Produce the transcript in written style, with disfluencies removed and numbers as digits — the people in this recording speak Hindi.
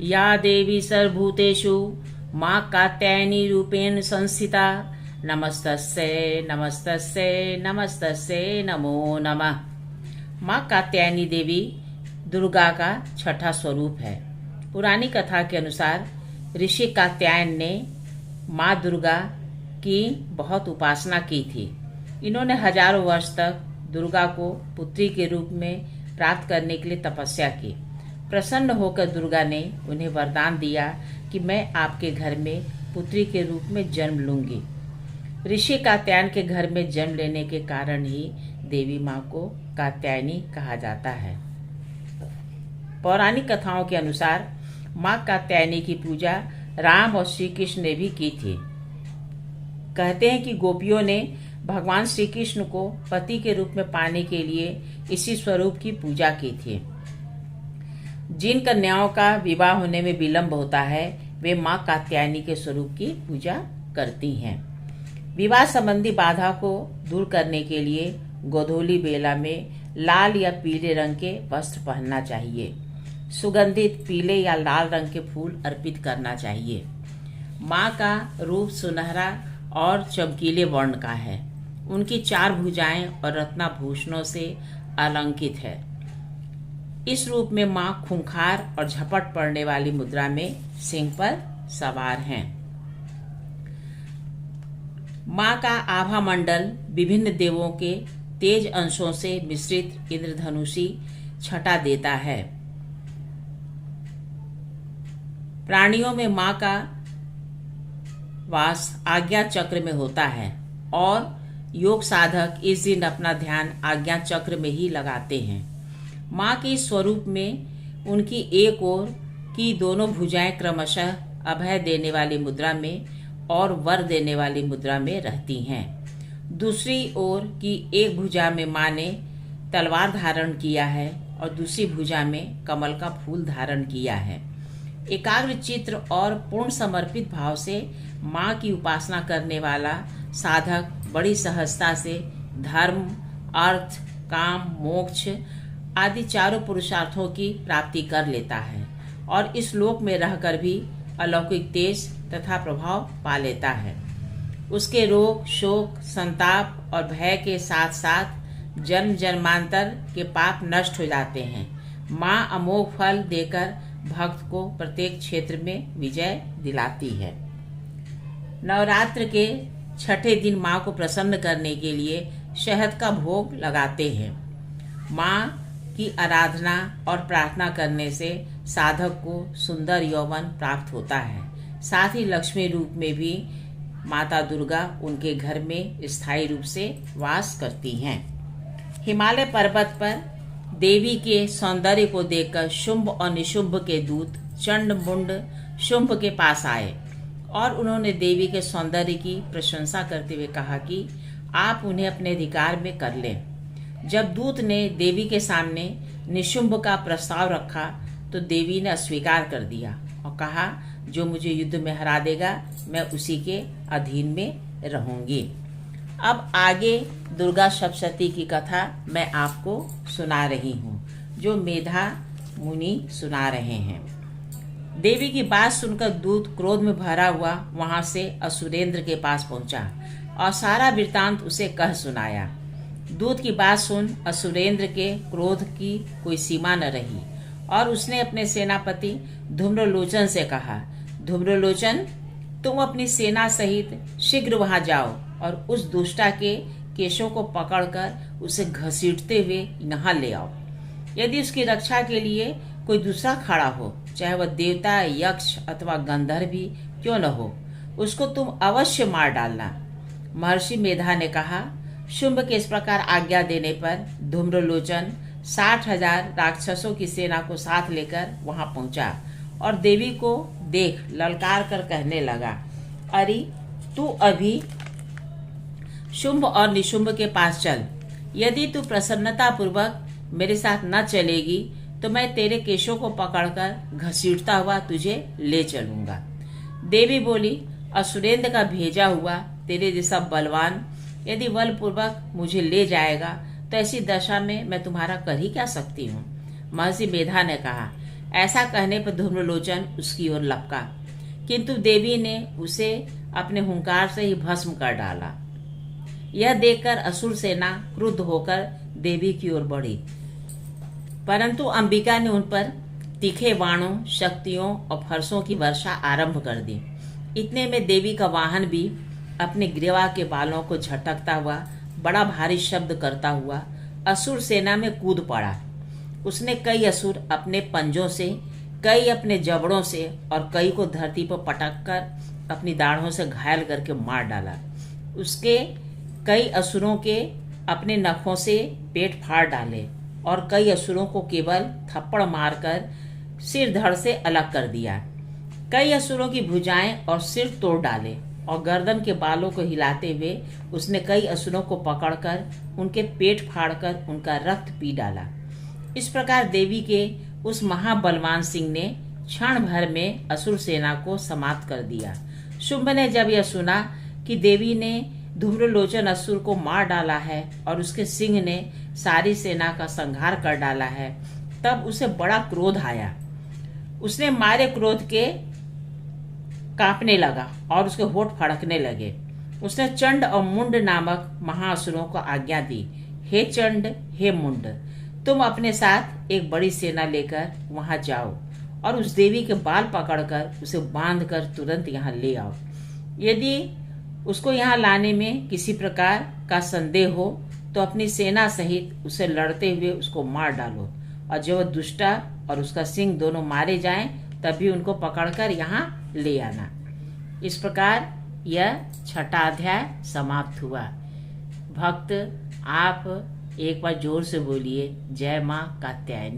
या देवी सर्वभूतेषु माँ कात्यायनी रूपेण संस्थिता नमस्तस्यै नमस्तस्यै नमस्तस्यै नमो नमः। माँ कात्यायनी देवी दुर्गा का छठा स्वरूप है। पुरानी कथा के अनुसार ऋषि कात्यायन ने माँ दुर्गा की बहुत उपासना की थी। इन्होंने हजारों वर्ष तक दुर्गा को पुत्री के रूप में प्राप्त करने के लिए तपस्या की। प्रसन्न होकर दुर्गा ने उन्हें वरदान दिया कि मैं आपके घर में पुत्री के रूप में जन्म लूंगी। ऋषि कात्यायन के घर में जन्म लेने के कारण ही देवी माँ को कात्यायनी कहा जाता है। पौराणिक कथाओं के अनुसार माँ कात्यायनी की पूजा राम और श्री कृष्ण ने भी की थी। कहते हैं कि गोपियों ने भगवान श्री कृष्ण को पति के रूप में पाने के लिए इसी स्वरूप की पूजा की थी। जिन कन्याओं का विवाह होने में विलंब होता है वे माँ कात्यायनी के स्वरूप की पूजा करती हैं। विवाह संबंधी बाधा को दूर करने के लिए गोधूली बेला में लाल या पीले रंग के वस्त्र पहनना चाहिए। सुगंधित पीले या लाल रंग के फूल अर्पित करना चाहिए। माँ का रूप सुनहरा और चमकीले वर्ण का है। उनकी 4 भुजाएं और रत्नाभूषणों से अलंकृत है। इस रूप में माँ खूंखार और झपट पड़ने वाली मुद्रा में सिंह पर सवार हैं। माँ का आभा मंडल विभिन्न देवों के तेज अंशों से मिश्रित इंद्रधनुषी छटा देता है। प्राणियों में माँ का वास आज्ञा चक्र में होता है और योग साधक इस दिन अपना ध्यान आज्ञा चक्र में ही लगाते हैं। माँ के स्वरूप में उनकी एक ओर की दोनों भुजाएं क्रमशः अभय देने वाली मुद्रा में और वर देने वाली मुद्रा में रहती हैं। दूसरी ओर की एक भुजा में माँ ने तलवार धारण किया है और दूसरी भुजा में कमल का फूल धारण किया है। एकाग्र चित्र और पूर्ण समर्पित भाव से माँ की उपासना करने वाला साधक बड़ी सहजता से धर्म, अर्थ, काम, मोक्ष आदि चारों पुरुषार्थों की प्राप्ति कर लेता है और इस लोक में रहकर भी अलौकिक तेज तथा प्रभाव पा लेता है। उसके रोग, शोक, संताप और भय के साथ साथ जन्म जन्मांतर के पाप नष्ट हो जाते हैं। माँ अमोघ फल देकर भक्त को प्रत्येक क्षेत्र में विजय दिलाती है। नवरात्र के छठे दिन माँ को प्रसन्न करने के लिए शहद का भोग लगाते हैं। माँ की आराधना और प्रार्थना करने से साधक को सुंदर यौवन प्राप्त होता है। साथ ही लक्ष्मी रूप में भी माता दुर्गा उनके घर में स्थायी रूप से वास करती हैं। हिमालय पर्वत पर देवी के सौंदर्य को देखकर शुंभ और निशुंभ के दूत चंड मुंड शुंभ के पास आए और उन्होंने देवी के सौंदर्य की प्रशंसा करते हुए कहा कि आप उन्हें अपने अधिकार में कर लें। जब दूत ने देवी के सामने निशुंभ का प्रस्ताव रखा तो देवी ने अस्वीकार कर दिया और कहा, जो मुझे युद्ध में हरा देगा मैं उसी के अधीन में रहूंगी। अब आगे दुर्गा सप्तशती की कथा मैं आपको सुना रही हूँ, जो मेधा मुनि सुना रहे हैं। देवी की बात सुनकर दूत क्रोध में भरा हुआ वहां से असुरेंद्र के पास पहुंचा और सारा वृतांत उसे कह सुनाया। दूत की बात सुन असुरेंद्र के क्रोध की कोई सीमा न रही और उसने अपने सेनापति धूम्रलोचन से कहा, धूम्रलोचन, तुम अपनी सेना सहित शीघ्र वहां जाओ और उस दुष्टा के केशों को पकड़कर उसे घसीटते हुए यहाँ ले आओ। यदि उसकी रक्षा के लिए कोई दूसरा खड़ा हो, चाहे वह देवता, यक्ष अथवा गंधर्व भी क्यों न हो, उसको तुम अवश्य मार डालना। महर्षि मेधा ने कहा। शुंभ के इस प्रकार आज्ञा देने पर धूम्रलोचन 60,000 राक्षसों की सेना को साथ लेकर वहां पहुंचा और देवी को देख ललकार कर कहने लगा, अरे तू अभी शुंभ और निशुंभ के पास चल। यदि तू प्रसन्नता पूर्वक मेरे साथ न चलेगी तो मैं तेरे केशों को पकड़कर घसीटता हुआ तुझे ले चलूंगा। देवी बोली, असुरेंद्र का भेजा हुआ तेरे जैसा बलवान यदि बलपूर्वक मुझे ले जाएगा तो ऐसी दशा में मैं तुम्हारा कर ही क्या सकती हूँ। महर्षि मेधा ने कहा, ऐसा कहने पर धूम्रलोचन उसकी ओर लपका, किंतु देवी ने उसे अपने हुंकार से ही भस्म कर डाला। यह देखकर असुर सेना क्रुद्ध होकर देवी की ओर बढ़ी, परंतु अंबिका ने उन पर तीखे बाणों, शक्तियों और फरसों की वर्षा आरंभ कर दी। इतने में देवी का वाहन भी अपने ग्रीवा के बालों को झटकता हुआ, बड़ा भारी शब्द करता हुआ असुर सेना में कूद पड़ा। उसने कई असुर अपने पंजों से, कई अपने जबड़ों से और कई को धरती पर पटक कर अपनी दाढ़ों से घायल करके मार डाला। उसके कई असुरों के अपने नखों से पेट फाड़ डाले और कई असुरों को केवल थप्पड़ मारकर सिर धड़ से अलग कर दिया। कई असुरों की भुजाएं और सिर तोड़ डाले और गर्दन के बालों को हिलाते हुए उसने कई असुरों को पकड़कर उनके पेट फाड़कर उनका रक्त पी डाला। इस प्रकार देवी के उस महाबलवान सिंह ने क्षण भर में असुर सेना को समाप्त कर दिया। शुंभ ने जब यह सुना कि देवी ने धूम्रलोचन असुर को मार डाला है और उसके सिंह ने सारी सेना का संहार कर डाला है, तब उसे बड़ा क्रोध आया। उसने मारे क्रोध के कांपने लगा और उसके होठ फड़कने लगे। उसने चंड और मुंड नामक महाअसुरों को आज्ञा दी, हे चंड, हे मुंड, तुम अपने साथ एक बड़ी सेना लेकर वहां जाओ और उस देवी के बाल पकड़कर उसे बांधकर तुरंत यहाँ ले आओ। यदि उसको यहाँ लाने में किसी प्रकार का संदेह हो तो अपनी सेना सहित उसे लड़ते हुए उसको मार डालो, और जब वह दुष्टा और उसका सिंह दोनों मारे जाएं तभी उनको पकड़कर यहाँ ले आना। इस प्रकार यह 6ठा अध्याय समाप्त हुआ। भक्त आप एक बार जोर से बोलिए, जय माँ कात्यायनी।